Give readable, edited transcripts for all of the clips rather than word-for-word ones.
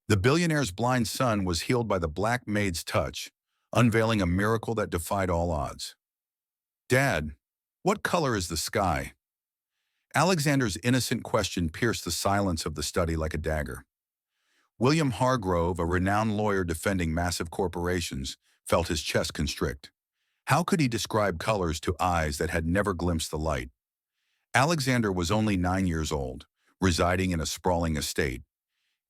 The billionaire's blind son was healed by the black maid's touch, unveiling a miracle that defied all odds. Dad, what color is the sky? Alexander's innocent question pierced the silence of the study like a dagger. William Hargrove, a renowned lawyer defending massive corporations, felt his chest constrict. How could he describe colors to eyes that had never glimpsed the light? Alexander was only 9 years old, residing in a sprawling estate,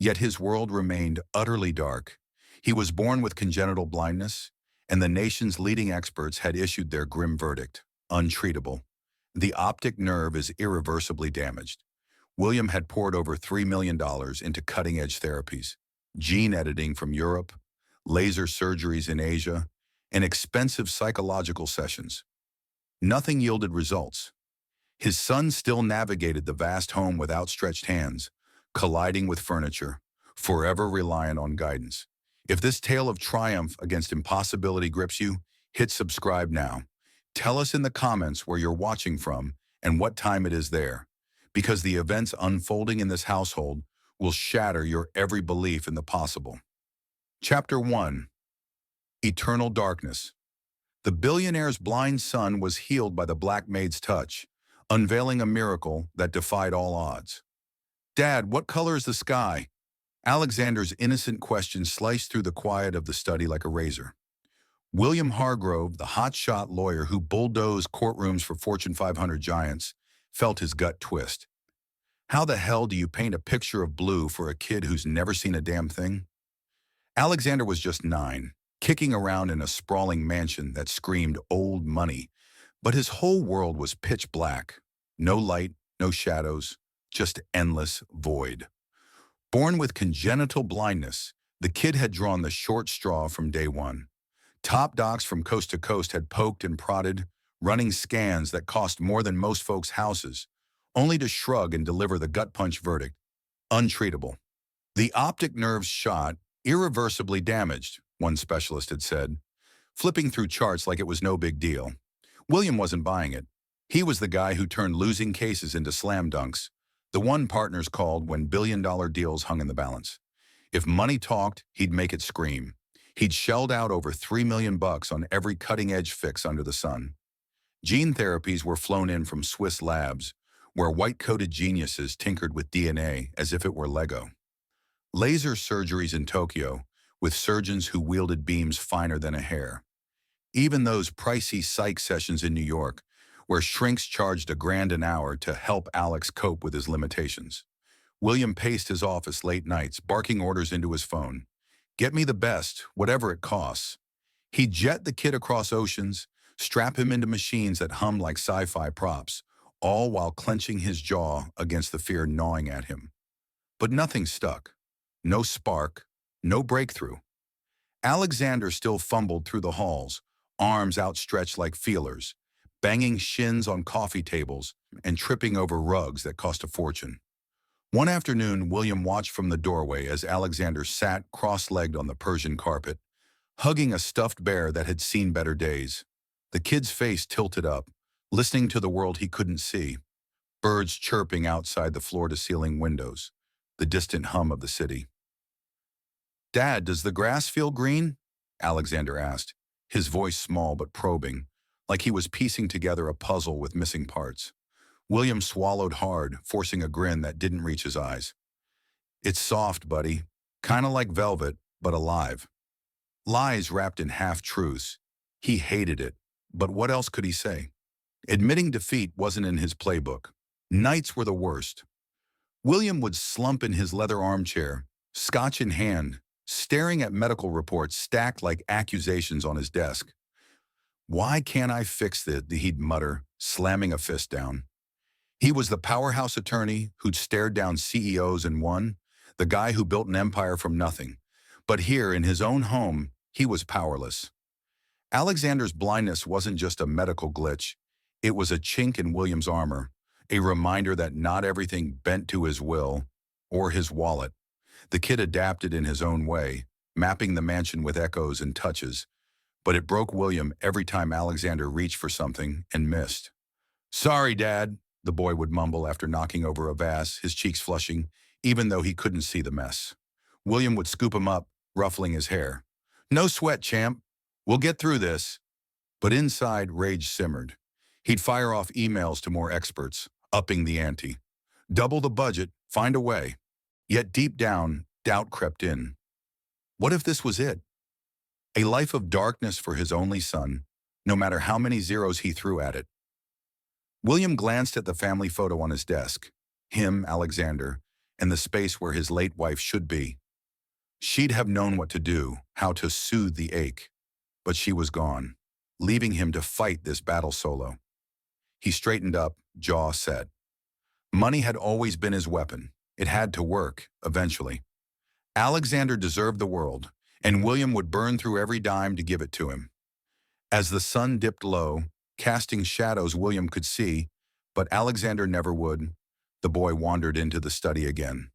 yet his world remained utterly dark. He was born with congenital blindness, and the nation's leading experts had issued their grim verdict: untreatable. The optic nerve is irreversibly damaged. William had poured over $3 million into cutting-edge therapies, gene editing from Europe, laser surgeries in Asia, and expensive psychological sessions. Nothing yielded results. His son still navigated the vast home with outstretched hands, colliding with furniture, forever reliant on guidance. If this tale of triumph against impossibility grips you, hit subscribe now. Tell us in the comments where you're watching from and what time it is there, because the events unfolding in this household will shatter your every belief in the possible. Chapter 1. Eternal Darkness. The billionaire's blind son was healed by the black maid's touch, unveiling a miracle that defied all odds. Dad, what color is the sky? Alexander's innocent question sliced through the quiet of the study like a razor. William Hargrove, the hotshot lawyer who bulldozed courtrooms for Fortune 500 giants, felt his gut twist. How the hell do you paint a picture of blue for a kid who's never seen a damn thing? Alexander was just 9, kicking around in a sprawling mansion that screamed old money, but his whole world was pitch black. No light, no shadows, just endless void. Born with congenital blindness, the kid had drawn the short straw from day one. Top docs from coast to coast had poked and prodded, running scans that cost more than most folks' houses, only to shrug and deliver the gut punch verdict: untreatable. The optic nerve's shot, irreversibly damaged, one specialist had said, flipping through charts like it was no big deal. William wasn't buying it. He was the guy who turned losing cases into slam dunks, the one partners called when billion-dollar deals hung in the balance. If money talked, he'd make it scream. He'd shelled out over $3 million on every cutting-edge fix under the sun. Gene therapies were flown in from Swiss labs, where white-coated geniuses tinkered with DNA as if it were Lego. Laser surgeries in Tokyo, with surgeons who wielded beams finer than a hair. Even those pricey psych sessions in New York, where shrinks charged $1,000 an hour to help Alex cope with his limitations. William paced his office late nights, barking orders into his phone. Get me the best, whatever it costs. He'd jet the kid across oceans, strap him into machines that hummed like sci-fi props, all while clenching his jaw against the fear gnawing at him. But nothing stuck. No spark, no breakthrough. Alexander still fumbled through the halls, arms outstretched like feelers, banging shins on coffee tables and tripping over rugs that cost a fortune. One afternoon, William watched from the doorway as Alexander sat cross-legged on the Persian carpet, hugging a stuffed bear that had seen better days. The kid's face tilted up, listening to the world he couldn't see. Birds chirping outside the floor-to-ceiling windows, the distant hum of the city. Dad, does the grass feel green? Alexander asked, his voice small but probing, like he was piecing together a puzzle with missing parts. William swallowed hard, forcing a grin that didn't reach his eyes. It's soft, buddy. Kinda like velvet, but alive. Lies wrapped in half-truths. He hated it, but what else could he say? Admitting defeat wasn't in his playbook. Nights were the worst. William would slump in his leather armchair, scotch in hand, staring at medical reports stacked like accusations on his desk. Why can't I fix it? He'd mutter, slamming a fist down. He was the powerhouse attorney who'd stared down CEOs and won, the guy who built an empire from nothing. But here, in his own home, he was powerless. Alexander's blindness wasn't just a medical glitch. It was a chink in William's armor, a reminder that not everything bent to his will or his wallet. The kid adapted in his own way, mapping the mansion with echoes and touches, but it broke William every time Alexander reached for something and missed. Sorry, Dad, the boy would mumble after knocking over a vase, his cheeks flushing, even though he couldn't see the mess. William would scoop him up, ruffling his hair. No sweat, champ. We'll get through this. But inside, rage simmered. He'd fire off emails to more experts, upping the ante. Double the budget, find a way. Yet deep down, doubt crept in. What if this was it? A life of darkness for his only son, no matter how many zeros he threw at it. William glanced at the family photo on his desk. Him, Alexander, and the space where his late wife should be. She'd have known what to do, how to soothe the ache. But she was gone, leaving him to fight this battle solo. He straightened up, jaw set. Money had always been his weapon. It had to work, eventually. Alexander deserved the world, and William would burn through every dime to give it to him. As the sun dipped low, casting shadows William could see, but Alexander never would, the boy wandered into the study again.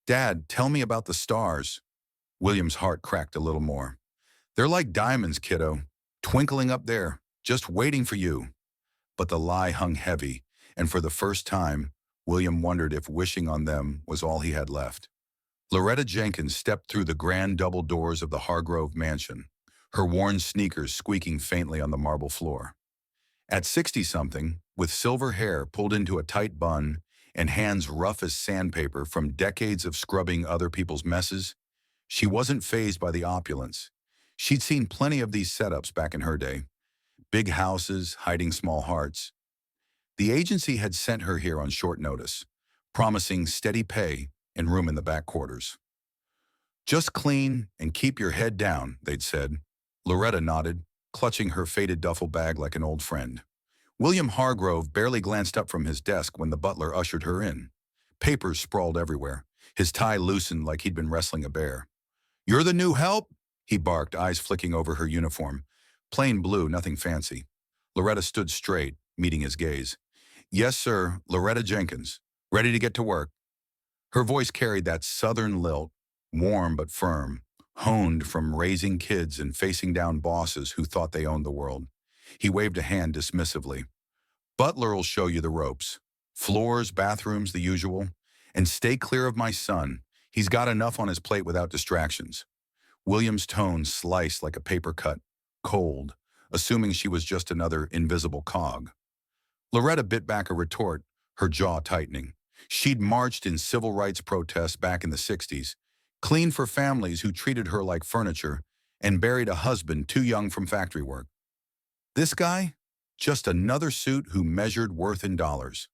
Dad, tell me about the stars. William's heart cracked a little more. They're like diamonds, kiddo, twinkling up there, just waiting for you. But the lie hung heavy, and for the first time, William wondered if wishing on them was all he had left. Loretta Jenkins stepped through the grand double doors of the Hargrove mansion, her worn sneakers squeaking faintly on the marble floor. At 60-something, with silver hair pulled into a tight bun and hands rough as sandpaper from decades of scrubbing other people's messes, she wasn't fazed by the opulence. She'd seen plenty of these setups back in her day. Big houses, hiding small hearts. The agency had sent her here on short notice, promising steady pay and room in the back quarters. Just clean and keep your head down, they'd said. Loretta nodded, clutching her faded duffel bag like an old friend. William Hargrove barely glanced up from his desk when the butler ushered her in. Papers sprawled everywhere, his tie loosened like he'd been wrestling a bear. You're the new help? He barked, eyes flicking over her uniform. Plain blue, nothing fancy. Loretta stood straight, meeting his gaze. Yes, sir, Loretta Jenkins. Ready to get to work. Her voice carried that southern lilt, warm but firm, honed from raising kids and facing down bosses who thought they owned the world. He waved a hand dismissively. Butler'll show you the ropes. Floors, bathrooms, the usual. And stay clear of my son. He's got enough on his plate without distractions. William's tone sliced like a paper cut, cold, assuming she was just another invisible cog. Loretta bit back a retort, her jaw tightening. She'd marched in civil rights protests back in the 60s, cleaned for families who treated her like furniture, and buried a husband too young from factory work. This guy? Just another suit who measured worth in dollars.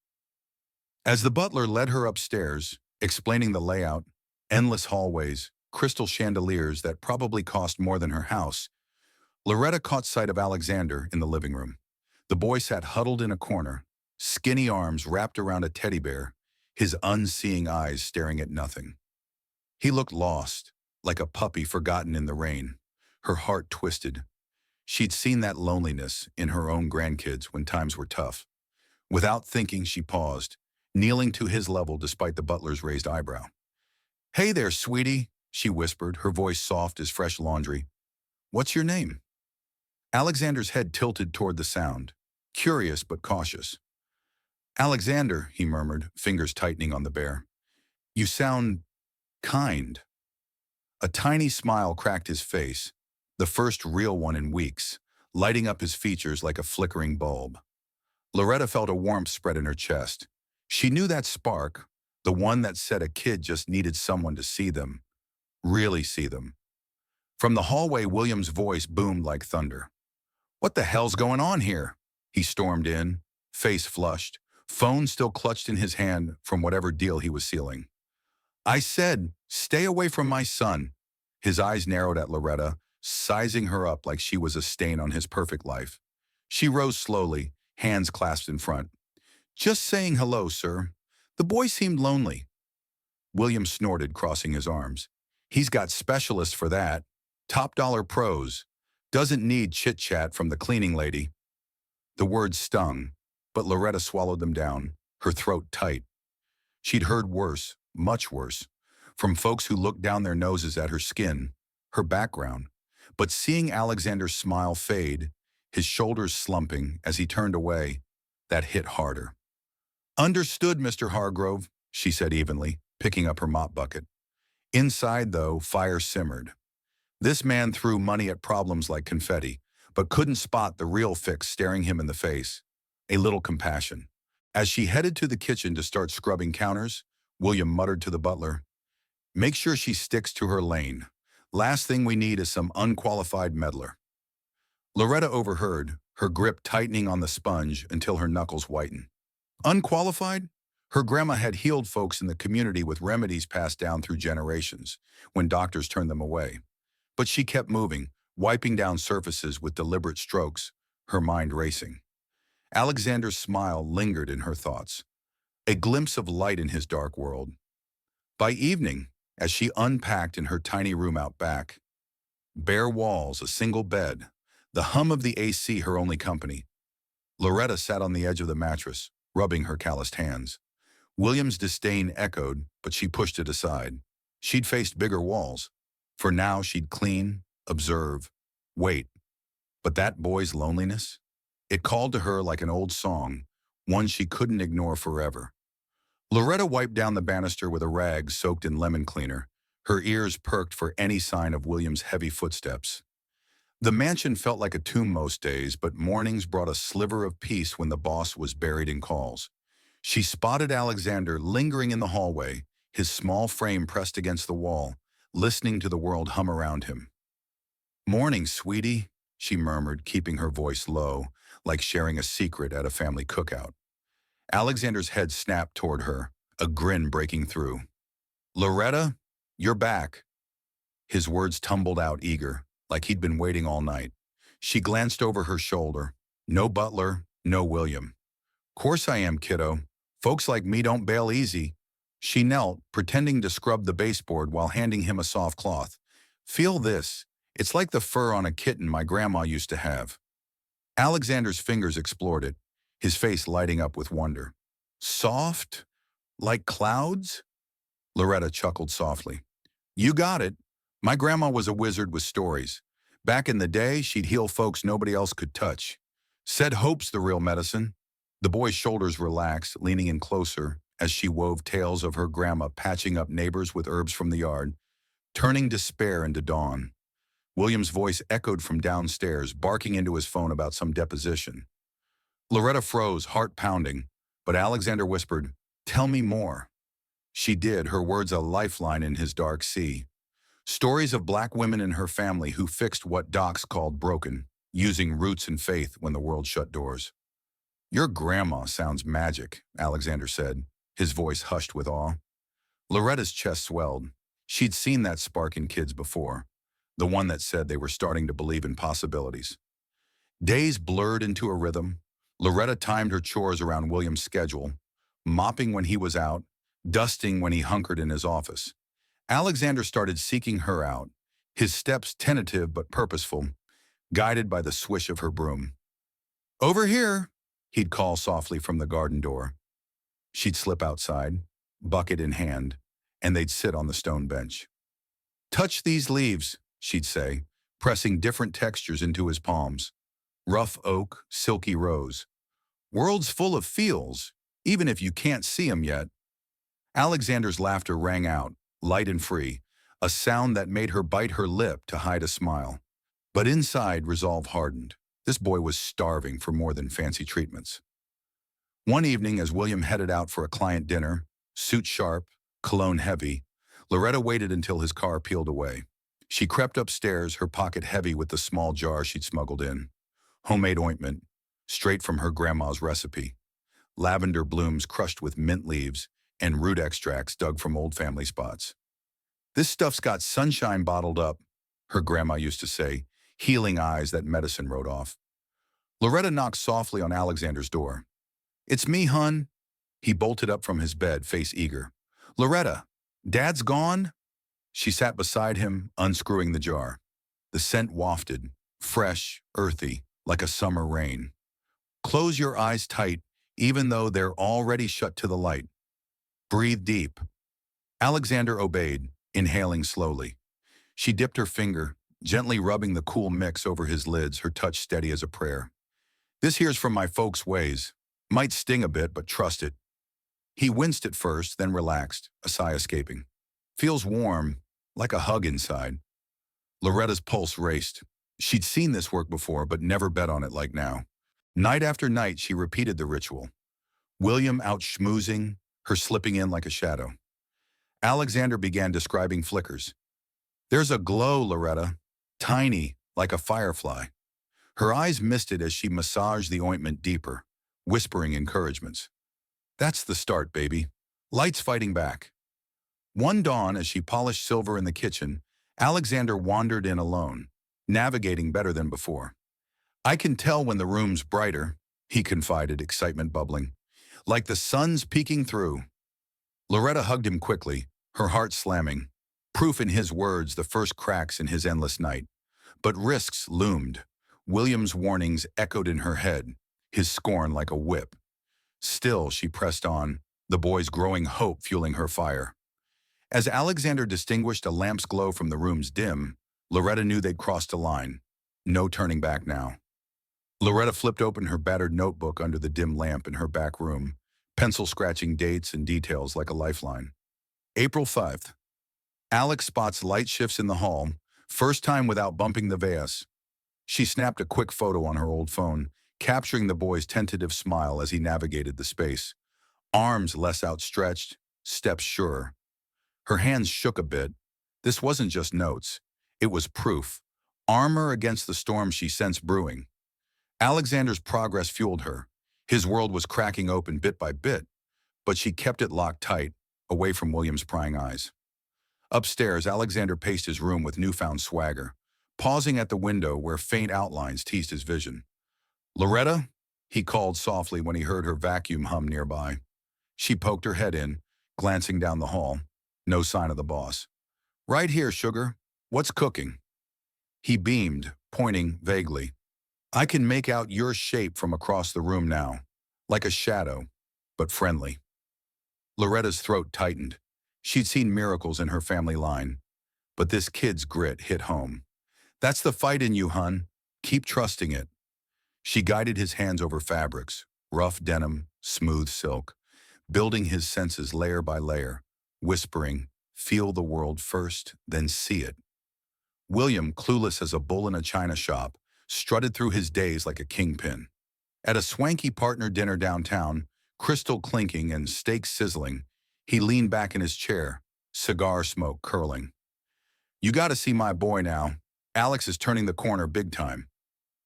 As the butler led her upstairs, explaining the layout, endless hallways, crystal chandeliers that probably cost more than her house, Loretta caught sight of Alexander in the living room. The boy sat huddled in a corner, skinny arms wrapped around a teddy bear, his unseeing eyes staring at nothing. He looked lost, like a puppy forgotten in the rain. Her heart twisted. She'd seen that loneliness in her own grandkids when times were tough. Without thinking, she paused, kneeling to his level despite the butler's raised eyebrow. Hey there, sweetie, she whispered, her voice soft as fresh laundry. What's your name? Alexander's head tilted toward the sound, curious but cautious. Alexander, he murmured, fingers tightening on the bear. You sound kind. A tiny smile cracked his face, the first real one in weeks, lighting up his features like a flickering bulb. Loretta felt a warmth spread in her chest. She knew that spark, the one that said a kid just needed someone to see them, really see them. From the hallway, William's voice boomed like thunder. What the hell's going on here? He stormed in, face flushed, phone still clutched in his hand from whatever deal he was sealing. I said, stay away from my son. His eyes narrowed at Loretta, sizing her up like she was a stain on his perfect life. She rose slowly, hands clasped in front. Just saying hello, sir. The boy seemed lonely. William snorted, crossing his arms. He's got specialists for that. Top dollar pros. Doesn't need chit-chat from the cleaning lady. The words stung, but Loretta swallowed them down, her throat tight. She'd heard worse, much worse, from folks who looked down their noses at her skin, her background. But seeing Alexander's smile fade, his shoulders slumping as he turned away, that hit harder. Understood, Mr. Hargrove, she said evenly, picking up her mop bucket. Inside, though, fire simmered. This man threw money at problems like confetti, but couldn't spot the real fix staring him in the face. A little compassion. As she headed to the kitchen to start scrubbing counters, William muttered to the butler, "Make sure she sticks to her lane. Last thing we need is some unqualified meddler." Loretta overheard, her grip tightening on the sponge until her knuckles whitened. Unqualified? Her grandma had healed folks in the community with remedies passed down through generations, when doctors turned them away. But she kept moving, wiping down surfaces with deliberate strokes, her mind racing. Alexander's smile lingered in her thoughts, a glimpse of light in his dark world. By evening, as she unpacked in her tiny room out back, bare walls, a single bed, the hum of the AC her only company, Loretta sat on the edge of the mattress, rubbing her calloused hands. William's disdain echoed, but she pushed it aside. She'd faced bigger walls. For now, she'd clean, observe, wait. But that boy's loneliness? It called to her like an old song, one she couldn't ignore forever. Loretta wiped down the banister with a rag soaked in lemon cleaner, her ears perked for any sign of William's heavy footsteps. The mansion felt like a tomb most days, but mornings brought a sliver of peace when the boss was buried in calls. She spotted Alexander lingering in the hallway, his small frame pressed against the wall, listening to the world hum around him. "Morning, sweetie," she murmured, keeping her voice low, like sharing a secret at a family cookout. Alexander's head snapped toward her, a grin breaking through. "Loretta, you're back." His words tumbled out eager, like he'd been waiting all night. She glanced over her shoulder. No butler, no William. "Course I am, kiddo. Folks like me don't bail easy." She knelt, pretending to scrub the baseboard while handing him a soft cloth. "Feel this. It's like the fur on a kitten my grandma used to have." Alexander's fingers explored it, his face lighting up with wonder. "Soft? Like clouds?" Loretta chuckled softly. "You got it. My grandma was a wizard with stories. Back in the day, she'd heal folks nobody else could touch. Said hope's the real medicine." The boy's shoulders relaxed, leaning in closer, as she wove tales of her grandma patching up neighbors with herbs from the yard, turning despair into dawn. William's voice echoed from downstairs, barking into his phone about some deposition. Loretta froze, heart pounding, but Alexander whispered, "Tell me more." She did, her words a lifeline in his dark sea. Stories of black women in her family who fixed what docs called broken, using roots and faith when the world shut doors. "Your grandma sounds magic," Alexander said, his voice hushed with awe. Loretta's chest swelled. She'd seen that spark in kids before, the one that said they were starting to believe in possibilities. Days blurred into a rhythm. Loretta timed her chores around William's schedule, mopping when he was out, dusting when he hunkered in his office. Alexander started seeking her out, his steps tentative but purposeful, guided by the swish of her broom. "Over here," he'd call softly from the garden door. She'd slip outside, bucket in hand, and they'd sit on the stone bench. "Touch these leaves," she'd say, pressing different textures into his palms. Rough oak, silky rose. "World's full of feels, even if you can't see 'em yet." Alexander's laughter rang out, light and free, a sound that made her bite her lip to hide a smile. But inside, resolve hardened. This boy was starving for more than fancy treatments. One evening, as William headed out for a client dinner, suit sharp, cologne heavy, Loretta waited until his car peeled away. She crept upstairs, her pocket heavy with the small jar she'd smuggled in. Homemade ointment, straight from her grandma's recipe. Lavender blooms crushed with mint leaves, and root extracts dug from old family spots. "This stuff's got sunshine bottled up," her grandma used to say, healing eyes that medicine wrote off. Loretta knocked softly on Alexander's door. "It's me, hun." He bolted up from his bed, face eager. "Loretta, Dad's gone?" She sat beside him, unscrewing the jar. The scent wafted, fresh, earthy, like a summer rain. "Close your eyes tight, even though they're already shut to the light. Breathe deep." Alexander obeyed, inhaling slowly. She dipped her finger, gently rubbing the cool mix over his lids, her touch steady as a prayer. "This here's from my folks' ways. Might sting a bit, but trust it." He winced at first, then relaxed, a sigh escaping. "Feels warm, like a hug inside. Loretta's pulse raced. She'd seen this work before, but never bet on it like now. Night after night, she repeated the ritual. William out schmoozing, her slipping in like a shadow. Alexander began describing flickers. There's a glow, Loretta, tiny, like a firefly. Her eyes misted as she massaged the ointment deeper, whispering encouragements. That's the start, baby. Lights fighting back. One dawn, as she polished silver in the kitchen, Alexander wandered in alone, navigating better than before. I can tell when the room's brighter, he confided, excitement bubbling. Like the sun's peeking through. Loretta hugged him quickly, her heart slamming. Proof in his words, the first cracks in his endless night. But risks loomed. William's warnings echoed in her head, his scorn like a whip. Still, she pressed on, the boy's growing hope fueling her fire. As Alexander distinguished a lamp's glow from the room's dim, Loretta knew they'd crossed a line. No turning back now. Loretta flipped open her battered notebook under the dim lamp in her back room, pencil scratching dates and details like a lifeline. April 5th. Alex spots light shifts in the hall, first time without bumping the vase. She snapped a quick photo on her old phone, capturing the boy's tentative smile as he navigated the space. Arms less outstretched, steps surer. Her hands shook a bit. This wasn't just notes. It was proof. Armor against the storm she sensed brewing. Alexander's progress fueled her. His world was cracking open bit by bit, but she kept it locked tight, away from William's prying eyes. Upstairs, Alexander paced his room with newfound swagger, pausing at the window where faint outlines teased his vision. Loretta? He called softly when he heard her vacuum hum nearby. She poked her head in, glancing down the hall. No sign of the boss. Right here, sugar. What's cooking? He beamed, pointing vaguely. I can make out your shape from across the room now, like a shadow, but friendly. Loretta's throat tightened. She'd seen miracles in her family line, but this kid's grit hit home. That's the fight in you, hun. Keep trusting it. She guided his hands over fabrics, rough denim, smooth silk, building his senses layer by layer, whispering, feel the world first, then see it. William, clueless as a bull in a china shop, strutted through his days like a kingpin. At a swanky partner dinner downtown, crystal clinking and steak sizzling, he leaned back in his chair, cigar smoke curling. You gotta see my boy now. Alex is turning the corner big time.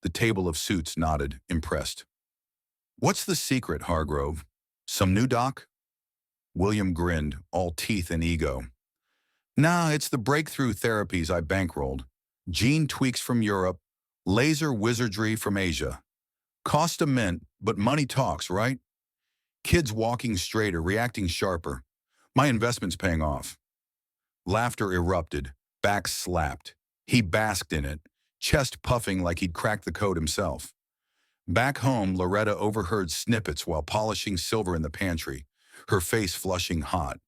The table of suits nodded, impressed. What's the secret, Hargrove? Some new doc? William grinned, all teeth and ego. Nah, it's the breakthrough therapies I bankrolled. Gene tweaks from Europe, laser wizardry from Asia. Cost a mint, but money talks, right? Kids walking straighter, reacting sharper. My investment's paying off. Laughter erupted, back slapped. He basked in it, chest puffing like he'd cracked the code himself. Back home, Loretta overheard snippets while polishing silver in the pantry, her face flushing hot.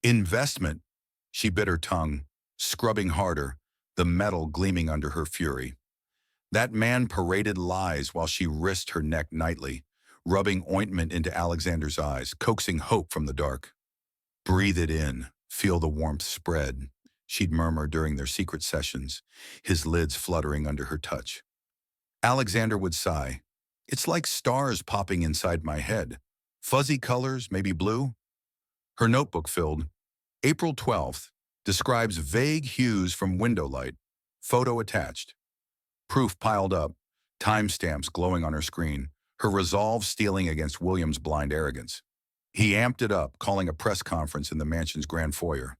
Investment, she bit her tongue, scrubbing harder, the metal gleaming under her fury. That man paraded lies while she risked her neck nightly, rubbing ointment into Alexander's eyes, coaxing hope from the dark. Breathe it in, feel the warmth spread, she'd murmur during their secret sessions, his lids fluttering under her touch. Alexander would sigh. It's like stars popping inside my head. Fuzzy colors, maybe blue? Her notebook filled. April 12th describes vague hues from window light. Photo attached. Proof piled up, timestamps glowing on her screen, her resolve steeling against William's blind arrogance. He amped it up, calling a press conference in the mansion's grand foyer.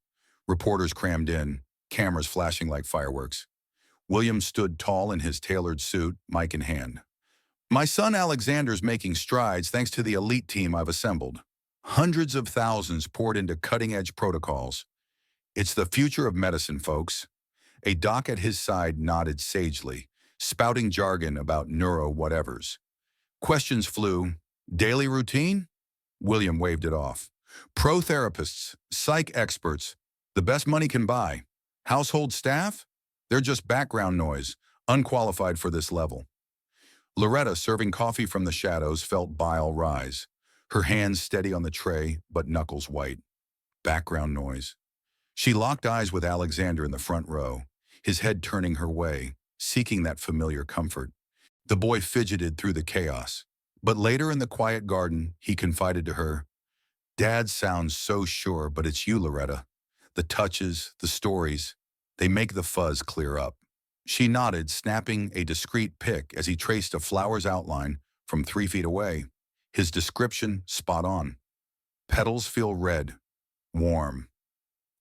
Reporters crammed in, cameras flashing like fireworks. William stood tall in his tailored suit, mic in hand. My son Alexander's making strides thanks to the elite team I've assembled. Hundreds of thousands poured into cutting-edge protocols. It's the future of medicine, folks. A doc at his side nodded sagely, spouting jargon about neuro-whatevers. Questions flew. Daily routine? William waved it off. Pro therapists, psych experts, the best money can buy. Household staff? They're just background noise, unqualified for this level. Loretta, serving coffee from the shadows, felt bile rise. Her hands steady on the tray, but knuckles white. Background noise. She locked eyes with Alexander in the front row, his head turning her way, seeking that familiar comfort. The boy fidgeted through the chaos. But later in the quiet garden, he confided to her, "Dad sounds so sure, but it's you, Loretta. The touches, the stories, they make the fuzz clear up." She nodded, snapping a discreet pic as he traced a flower's outline from 3 feet away. His description spot on. Petals feel red, warm.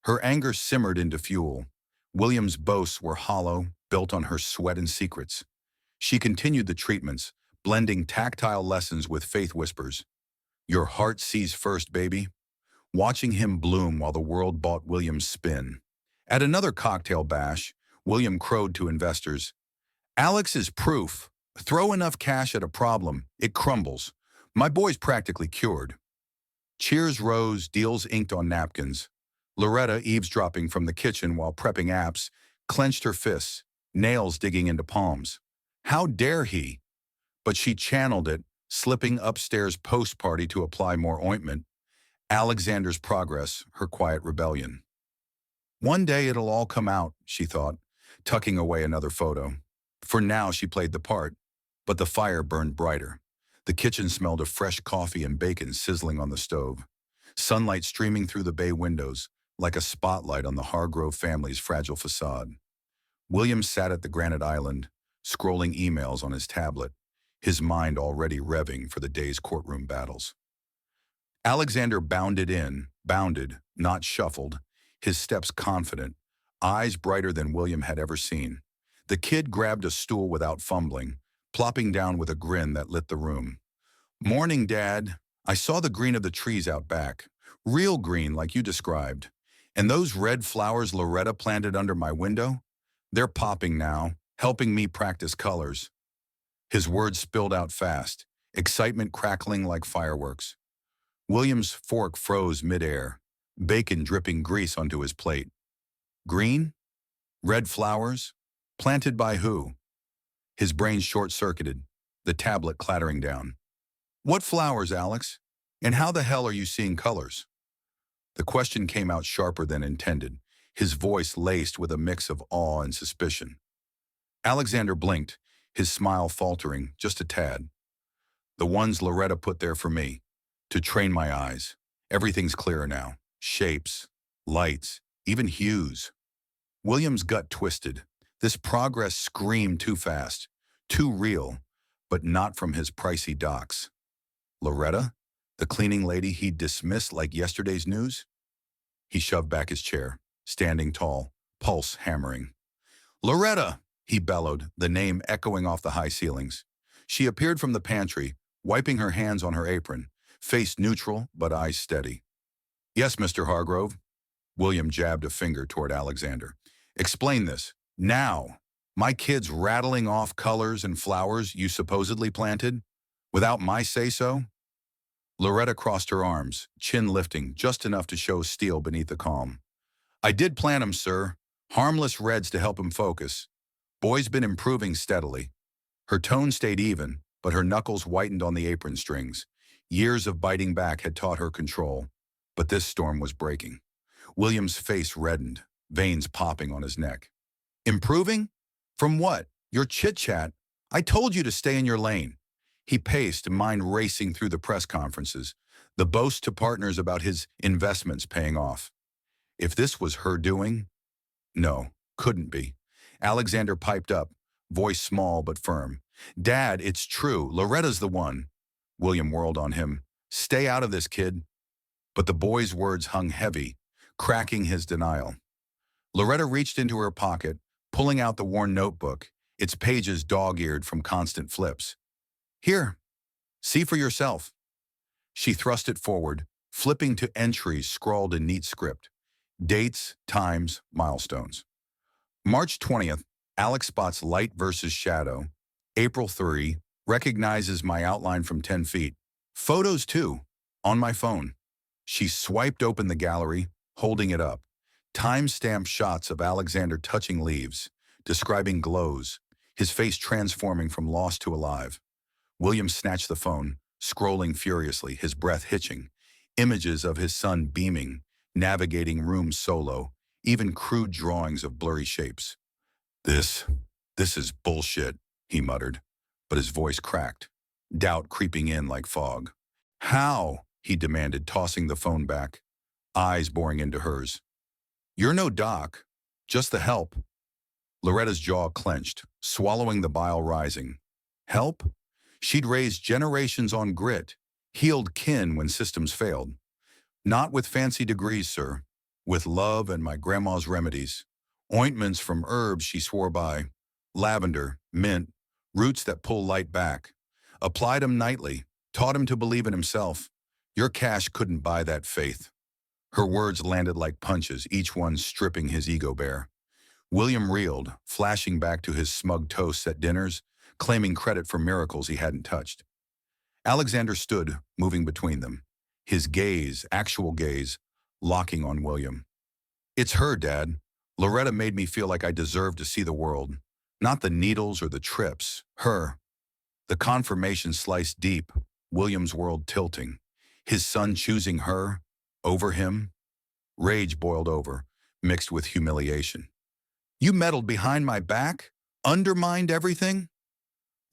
Her anger simmered into fuel. William's boasts were hollow, built on her sweat and secrets. She continued the treatments, blending tactile lessons with faith whispers. "Your heart sees first, baby." Watching him bloom while the world bought William's spin. At another cocktail bash, William crowed to investors, "Alex is proof. Throw enough cash at a problem, it crumbles. My boy's practically cured." Cheers rose, deals inked on napkins. Loretta, eavesdropping from the kitchen while prepping apps, clenched her fists, nails digging into palms. How dare he? But she channeled it, slipping upstairs post-party to apply more ointment. Alexander's progress, her quiet rebellion. One day it'll all come out, she thought, tucking away another photo. For now she played the part, but the fire burned brighter. The kitchen smelled of fresh coffee and bacon sizzling on the stove. Sunlight streaming through the bay windows, like a spotlight on the Hargrove family's fragile facade. William sat at the granite island, scrolling emails on his tablet, his mind already revving for the day's courtroom battles. Alexander bounded, not shuffled, his steps confident, eyes brighter than William had ever seen. The kid grabbed a stool without fumbling, plopping down with a grin that lit the room. "Morning, Dad. I saw the green of the trees out back. Real green, like you described. And those red flowers Loretta planted under my window? They're popping now, helping me practice colors." His words spilled out fast, excitement crackling like fireworks. William's fork froze midair, bacon dripping grease onto his plate. Green? Red flowers? Planted by who? His brain short-circuited, the tablet clattering down. "What flowers, Alex? And how the hell are you seeing colors?" The question came out sharper than intended, his voice laced with a mix of awe and suspicion. Alexander blinked, his smile faltering just a tad. "The ones Loretta put there for me, to train my eyes. Everything's clearer now. Shapes, lights, even hues." William's gut twisted. This progress screamed too fast, too real, but not from his pricey docs. Loretta? The cleaning lady he'd dismissed like yesterday's news? He shoved back his chair, standing tall, pulse hammering. "Loretta!" he bellowed, the name echoing off the high ceilings. She appeared from the pantry, wiping her hands on her apron, face neutral but eyes steady. "Yes, Mr. Hargrove." William jabbed a finger toward Alexander. "Explain this. Now. My kid's rattling off colors and flowers you supposedly planted? Without my say-so?" Loretta crossed her arms, chin lifting just enough to show steel beneath the calm. "I did plant 'em, sir. Harmless reds to help him focus. Boy's been improving steadily." Her tone stayed even, but her knuckles whitened on the apron strings. Years of biting back had taught her control, but this storm was breaking. William's face reddened, veins popping on his neck. "Improving? From what? Your chit-chat? I told you to stay in your lane." He paced, mind racing through the press conferences, the boast to partners about his investments paying off. If this was her doing? No, couldn't be. Alexander piped up, voice small but firm. "Dad, it's true. Loretta's the one." William whirled on him. "Stay out of this, kid." But the boy's words hung heavy, cracking his denial. Loretta reached into her pocket, pulling out the worn notebook, its pages dog-eared from constant flips. "Here, see for yourself." She thrust it forward, flipping to entries scrawled in neat script. Dates, times, milestones. March 20th, Alex spots light versus shadow. April 3, recognizes my outline from 10 feet. Photos too, on my phone. She swiped open the gallery, holding it up. Time-stamped shots of Alexander touching leaves, describing glows, his face transforming from lost to alive. William snatched the phone, scrolling furiously, his breath hitching. Images of his son beaming, navigating rooms solo, even crude drawings of blurry shapes. This, this is bullshit, he muttered, but his voice cracked, doubt creeping in like fog. How? He demanded, tossing the phone back, eyes boring into hers. You're no doc, just the help. Loretta's jaw clenched, swallowing the bile rising. Help? She'd raised generations on grit, healed kin when systems failed. Not with fancy degrees, sir. With love and my grandma's remedies. Ointments from herbs she swore by. Lavender, mint, roots that pull light back. Applied 'em nightly, taught him to believe in himself. Your cash couldn't buy that faith. Her words landed like punches, each one stripping his ego bare. William reeled, flashing back to his smug toasts at dinners, claiming credit for miracles he hadn't touched. Alexander stood, moving between them, his gaze, actual gaze, locking on William. It's her, Dad. Loretta made me feel like I deserved to see the world. Not the needles or the trips, her. The confirmation sliced deep, William's world tilting. His son choosing her, over him. Rage boiled over, mixed with humiliation. You meddled behind my back? Undermined everything?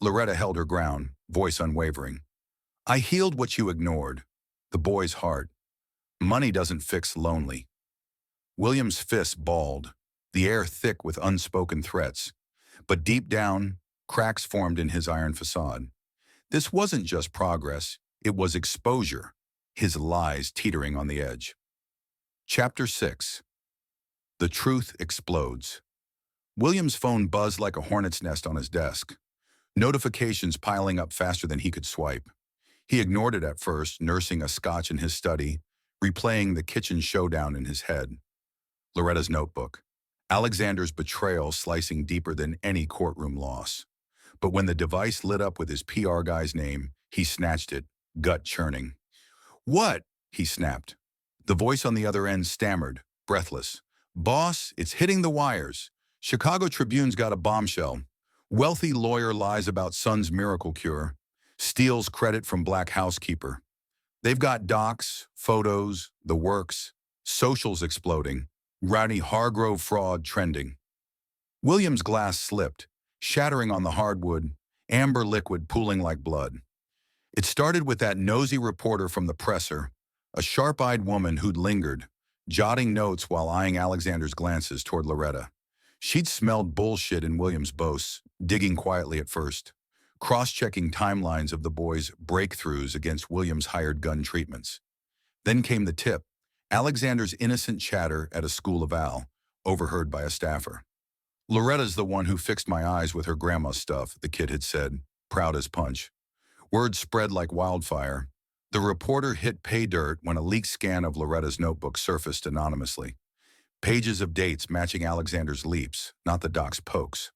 Loretta held her ground, voice unwavering. I healed what you ignored. The boy's heart. Money doesn't fix lonely. William's fist balled, the air thick with unspoken threats. But deep down, cracks formed in his iron facade. This wasn't just progress, it was exposure, his lies teetering on the edge. Chapter 6. The truth explodes. William's phone buzzed like a hornet's nest on his desk, notifications piling up faster than he could swipe. He ignored it at first, nursing a scotch in his study, replaying the kitchen showdown in his head. Loretta's notebook. Alexander's betrayal slicing deeper than any courtroom loss. But when the device lit up with his PR guy's name, he snatched it, gut churning. What? He snapped. The voice on the other end stammered, breathless. Boss, it's hitting the wires. Chicago Tribune's got a bombshell. Wealthy lawyer lies about son's miracle cure. Steals credit from black housekeeper. They've got docs, photos, the works, socials exploding, Rowdy Hargrove fraud trending. William's glass slipped, shattering on the hardwood, amber liquid pooling like blood. It started with that nosy reporter from the presser, a sharp-eyed woman who'd lingered, jotting notes while eyeing Alexander's glances toward Loretta. She'd smelled bullshit in William's boasts, digging quietly at first, cross-checking timelines of the boy's breakthroughs against William's hired gun treatments. Then came the tip, Alexander's innocent chatter at a school eval, overheard by a staffer. Loretta's the one who fixed my eyes with her grandma's stuff, the kid had said, proud as punch. Word spread like wildfire. The reporter hit pay dirt when a leaked scan of Loretta's notebook surfaced anonymously. Pages of dates matching Alexander's leaps, not the doc's pokes.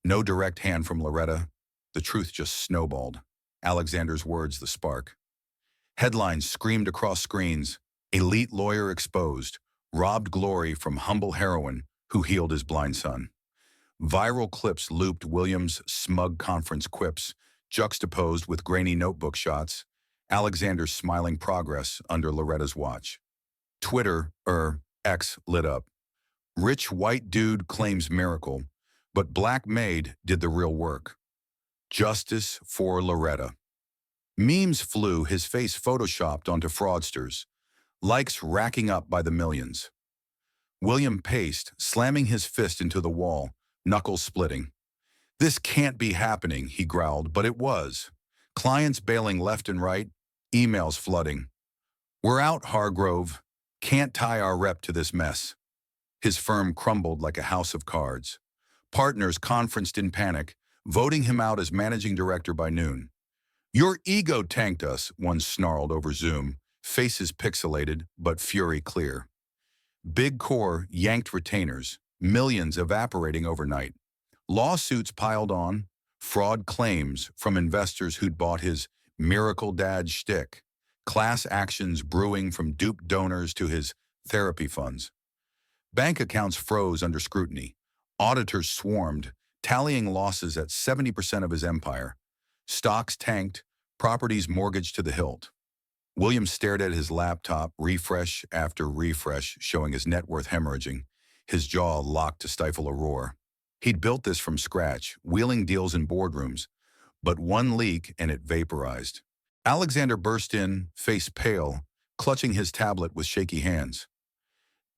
No direct hand from Loretta. The truth just snowballed. Alexander's words the spark. Headlines screamed across screens. Elite lawyer exposed. Robbed glory from humble heroine who healed his blind son. Viral clips looped William's smug conference quips, juxtaposed with grainy notebook shots. Alexander's smiling progress under Loretta's watch. Twitter, X lit up. Rich white dude claims miracle, but black maid did the real work. Justice for Loretta. Memes flew, his face photoshopped onto fraudsters, likes racking up by the millions. William paced, slamming his fist into the wall, knuckles splitting. This can't be happening, he growled, but it was. Clients bailing left and right, emails flooding. We're out, Hargrove. Can't tie our rep to this mess. His firm crumbled like a house of cards. Partners conferenced in panic, voting him out as managing director by noon. Your ego tanked us, one snarled over Zoom, faces pixelated, but fury clear. Big Core yanked retainers, millions evaporating overnight. Lawsuits piled on, fraud claims from investors who'd bought his miracle dad shtick, class actions brewing from duped donors to his therapy funds. Bank accounts froze under scrutiny. Auditors swarmed, tallying losses at 70% of his empire. Stocks tanked, properties mortgaged to the hilt. William stared at his laptop, refresh after refresh, showing his net worth hemorrhaging. his jaw locked to stifle a roar. He'd built this from scratch, wheeling deals in boardrooms, but one leak and it vaporized. Alexander burst in, face pale, clutching his tablet with shaky hands.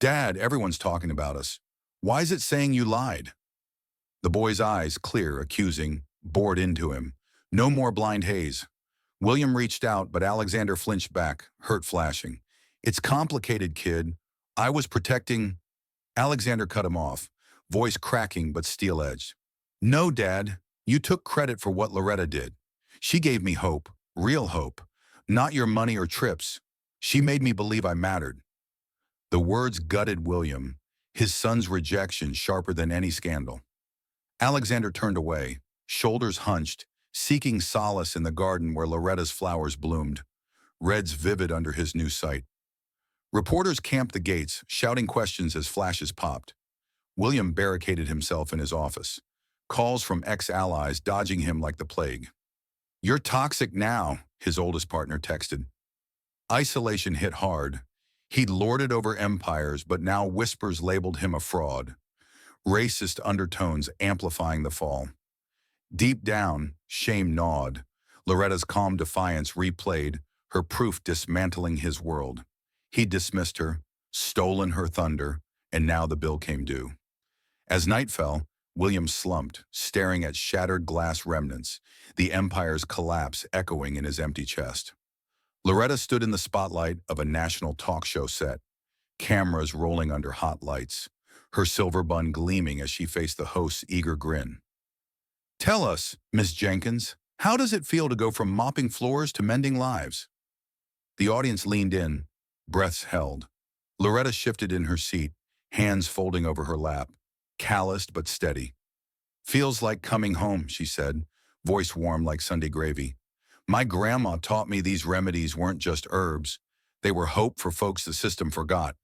"Dad, everyone's talking about us. Why is it saying you lied?" The boy's eyes, clear, accusing, bored into him. No more blind haze. William reached out, but Alexander flinched back, hurt flashing. "It's complicated, kid. I was protecting—" Alexander cut him off, voice cracking but steel-edged. "No, Dad. You took credit for what Loretta did. She gave me hope, real hope. Not your money or trips. She made me believe I mattered." The words gutted William, his son's rejection sharper than any scandal. Alexander turned away, shoulders hunched, seeking solace in the garden where Loretta's flowers bloomed, reds vivid under his new sight. Reporters camped the gates, shouting questions as flashes popped. William barricaded himself in his office, calls from ex-allies dodging him like the plague. "You're toxic now," his oldest partner texted. Isolation hit hard. He'd lorded over empires, but now whispers labeled him a fraud, racist undertones amplifying the fall. Deep down, shame gnawed. Loretta's calm defiance replayed, her proof dismantling his world. He dismissed her, stolen her thunder, and now the bill came due. As night fell, William slumped, staring at shattered glass remnants, the empire's collapse echoing in his empty chest. Loretta stood in the spotlight of a national talk show set, cameras rolling under hot lights, her silver bun gleaming as she faced the host's eager grin. "Tell us, Miss Jenkins, how does it feel to go from mopping floors to mending lives?" The audience leaned in, breaths held. Loretta shifted in her seat, hands folding over her lap, calloused but steady. "Feels like coming home," she said, voice warm like Sunday gravy. "My grandma taught me these remedies weren't just herbs. They were hope for folks the system forgot."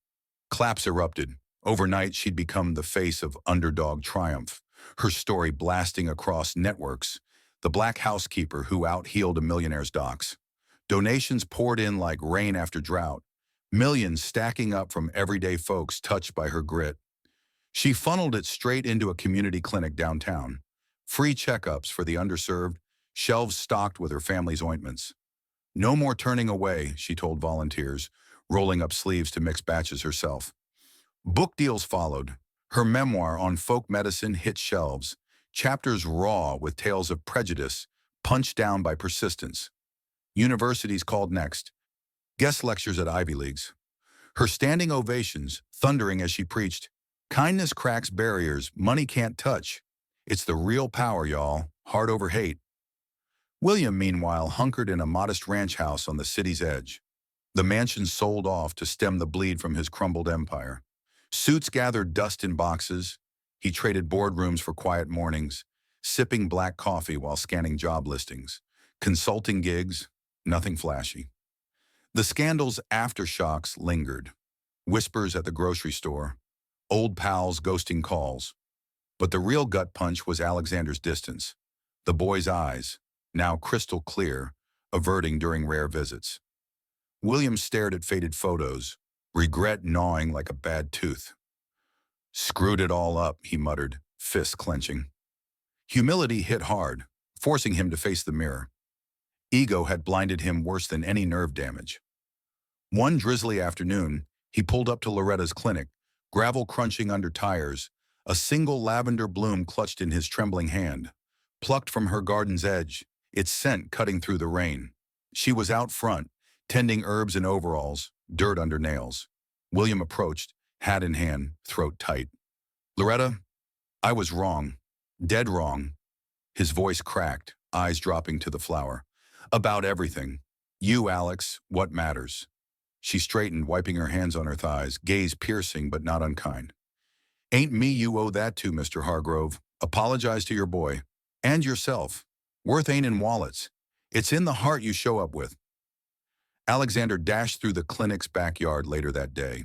Claps erupted. Overnight, she'd become the face of underdog triumph, her story blasting across networks, the black housekeeper who out-healed a millionaire's docs. Donations poured in like rain after drought, millions stacking up from everyday folks touched by her grit. She funneled it straight into a community clinic downtown. Free checkups for the underserved, shelves stocked with her family's ointments. "No more turning away," she told volunteers, rolling up sleeves to mix batches herself. Book deals followed. Her memoir on folk medicine hit shelves, chapters raw with tales of prejudice, punched down by persistence. Universities called next. Guest lectures at Ivy Leagues. Her standing ovations, thundering as she preached, "Kindness cracks barriers money can't touch. It's the real power, y'all, heart over hate." William, meanwhile, hunkered in a modest ranch house on the city's edge. The mansion sold off to stem the bleed from his crumbled empire. Suits gathered dust in boxes. He traded boardrooms for quiet mornings, sipping black coffee while scanning job listings. Consulting gigs, nothing flashy. The scandal's aftershocks lingered. Whispers at the grocery store, old pals ghosting calls. But the real gut punch was Alexander's distance. The boy's eyes, now crystal clear, averting during rare visits. William stared at faded photos, regret gnawing like a bad tooth. "Screwed it all up," he muttered, fists clenching. Humility hit hard, forcing him to face the mirror. Ego had blinded him worse than any nerve damage. One drizzly afternoon, he pulled up to Loretta's clinic, gravel crunching under tires, a single lavender bloom clutched in his trembling hand. Plucked from her garden's edge, its scent cutting through the rain. She was out front, tending herbs in overalls, dirt under nails. William approached, hat in hand, throat tight. "Loretta, I was wrong. Dead wrong." His voice cracked, eyes dropping to the flower. "About everything. You, Alex, what matters?" She straightened, wiping her hands on her thighs, gaze piercing but not unkind. "Ain't me you owe that to, Mr. Hargrove. Apologize to your boy. And yourself. Worth ain't in wallets. It's in the heart you show up with." Alexander dashed through the clinic's backyard later that day,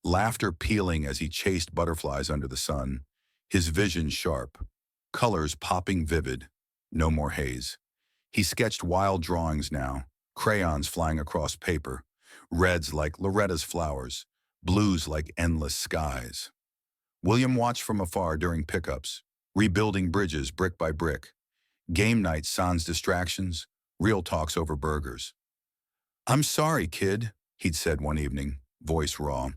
laughter pealing as he chased butterflies under the sun, his vision sharp, colors popping vivid, no more haze. He sketched wild drawings now, crayons flying across paper, reds like Loretta's flowers, blues like endless skies. William watched from afar during pickups, rebuilding bridges brick by brick. Game night sans distractions, real talks over burgers. "I'm sorry, kid," he'd said one evening, voice raw.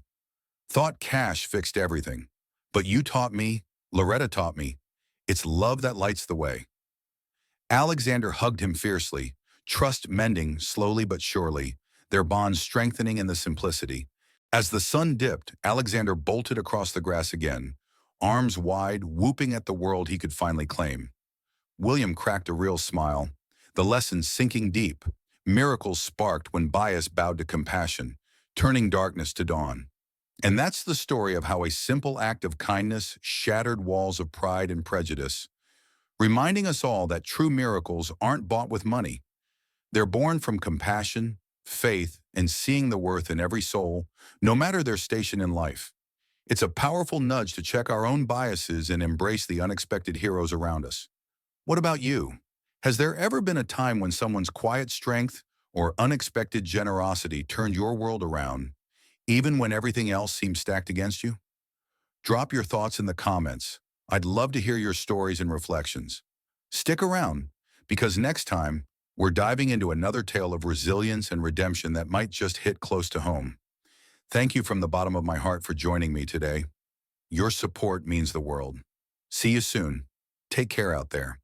"Thought cash fixed everything. But you taught me, Loretta taught me, it's love that lights the way." Alexander hugged him fiercely, trust mending slowly but surely, their bond strengthening in the simplicity. As the sun dipped, Alexander bolted across the grass again, arms wide, whooping at the world he could finally claim. William cracked a real smile, the lesson sinking deep. Miracles sparked when bias bowed to compassion, turning darkness to dawn. And that's the story of how a simple act of kindness shattered walls of pride and prejudice, reminding us all that true miracles aren't bought with money. They're born from compassion, faith, and seeing the worth in every soul, no matter their station in life. It's a powerful nudge to check our own biases and embrace the unexpected heroes around us. What about you? Has there ever been a time when someone's quiet strength or unexpected generosity turned your world around, even when everything else seemed stacked against you? Drop your thoughts in the comments. I'd love to hear your stories and reflections. Stick around, because next time, we're diving into another tale of resilience and redemption that might just hit close to home. Thank you from the bottom of my heart for joining me today. Your support means the world. See you soon. Take care out there.